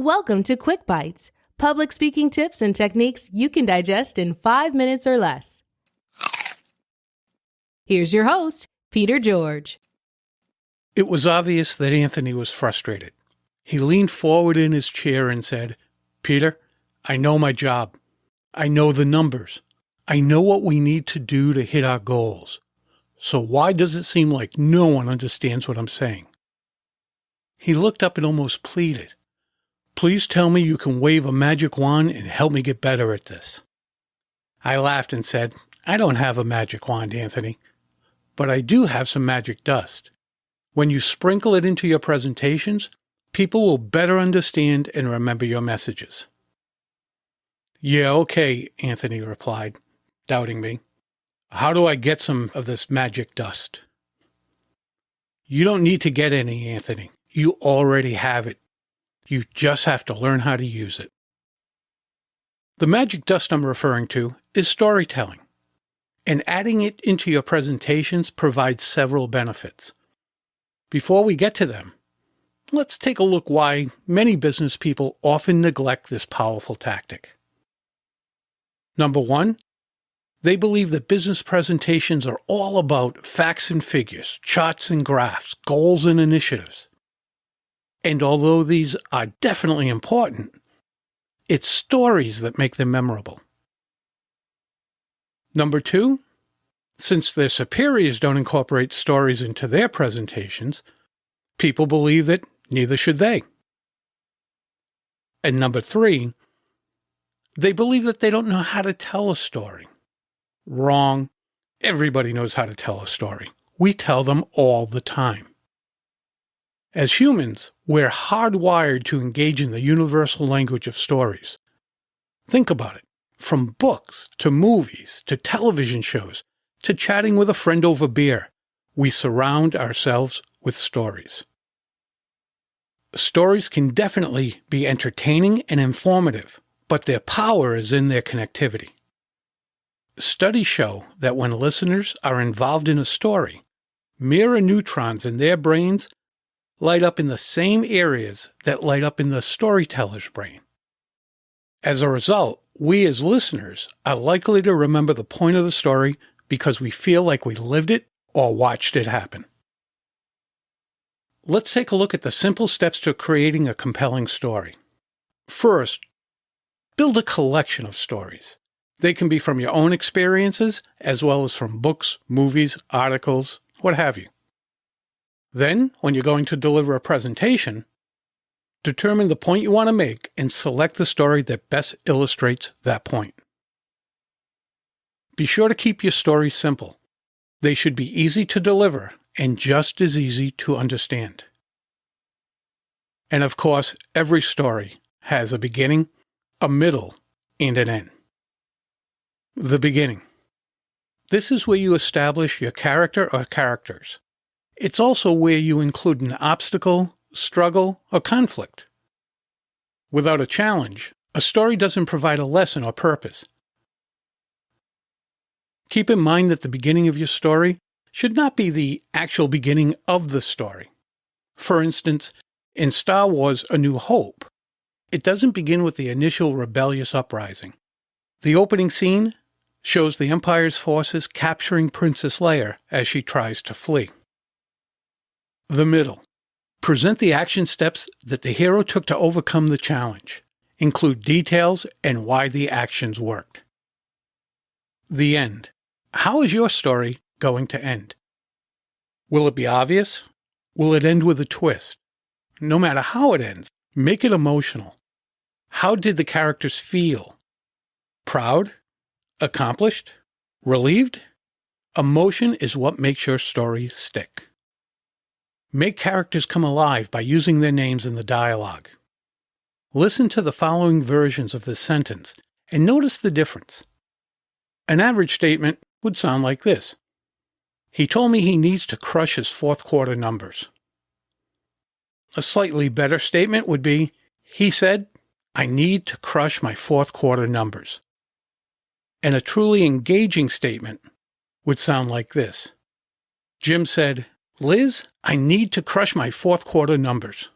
Welcome to QuickBites, public speaking tips and techniques you can digest in 5 minutes or less. Here's your host, Peter George. It was obvious that Anthony was frustrated. He leaned forward in his chair and said, "Peter, I know my job. I know the numbers. I know what we need to do to hit our goals. So why does it seem like no one understands what I'm saying?" He looked up and almost pleaded. "Please tell me you can wave a magic wand and help me get better at this." I laughed and said, "I don't have a magic wand, Anthony, but I do have some magic dust. When you sprinkle it into your presentations, people will better understand and remember your messages." "Yeah, okay," Anthony replied, doubting me. "How do I get some of this magic dust?" "You don't need to get any, Anthony. You already have it. You just have to learn how to use it." The magic dust I'm referring to is storytelling, and adding it into your presentations provides several benefits. Before we get to them, let's take a look why many business people often neglect this powerful tactic. Number one, they believe that business presentations are all about facts and figures, charts and graphs, goals and initiatives. And although these are definitely important, it's stories that make them memorable. Number two, since their superiors don't incorporate stories into their presentations, people believe that neither should they. And number three, they believe that they don't know how to tell a story. Wrong. Everybody knows how to tell a story. We tell them all the time. As humans, we're hardwired to engage in the universal language of stories. Think about it. From books, to movies, to television shows, to chatting with a friend over beer, we surround ourselves with stories. Stories can definitely be entertaining and informative, but their power is in their connectivity. Studies show that when listeners are involved in a story, mirror neurons in their brains light up in the same areas that light up in the storyteller's brain. As a result, we as listeners are likely to remember the point of the story because we feel like we lived it or watched it happen. Let's take a look at the simple steps to creating a compelling story. First, build a collection of stories. They can be from your own experiences as well as from books, movies, articles, what have you. Then, when you're going to deliver a presentation, determine the point you want to make and select the story that best illustrates that point. Be sure to keep your stories simple. They should be easy to deliver and just as easy to understand. And of course, every story has a beginning, a middle, and an end. The beginning. This is where you establish your character or characters. It's also where you include an obstacle, struggle, or conflict. Without a challenge, a story doesn't provide a lesson or purpose. Keep in mind that the beginning of your story should not be the actual beginning of the story. For instance, in Star Wars: A New Hope, it doesn't begin with the initial rebellious uprising. The opening scene shows the Empire's forces capturing Princess Leia as she tries to flee. The middle. Present the action steps that the hero took to overcome the challenge. Include details and why the actions worked. The end. How is your story going to end? Will it be obvious? Will it end with a twist? No matter how it ends, make it emotional. How did the characters feel? Proud? Accomplished? Relieved? Emotion is what makes your story stick. Make characters come alive by using their names in the dialogue. Listen to the following versions of this sentence and notice the difference. An average statement would sound like this: "He told me he needs to crush his fourth quarter numbers." A slightly better statement would be, "He said, I need to crush my fourth quarter numbers." And a truly engaging statement would sound like this: Jim said, "Liz, I need to crush my fourth quarter numbers."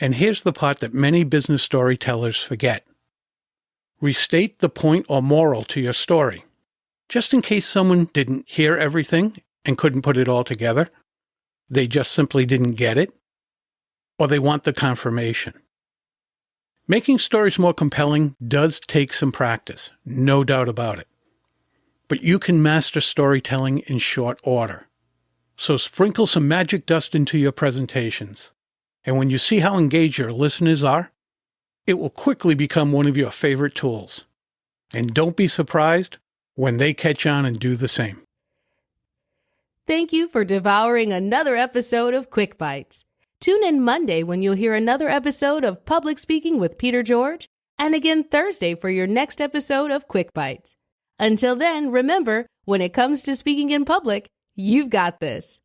And here's the part that many business storytellers forget. Restate the point or moral to your story. Just in case someone didn't hear everything and couldn't put it all together, they just simply didn't get it, or they want the confirmation. Making stories more compelling does take some practice, no doubt about it. But you can master storytelling in short order. So sprinkle some magic dust into your presentations. And when you see how engaged your listeners are, it will quickly become one of your favorite tools. And don't be surprised when they catch on and do the same. Thank you for devouring another episode of QuickBites. Tune in Monday when you'll hear another episode of Public Speaking with Peter George, and again Thursday for your next episode of QuickBites. Until then, remember, when it comes to speaking in public, you've got this.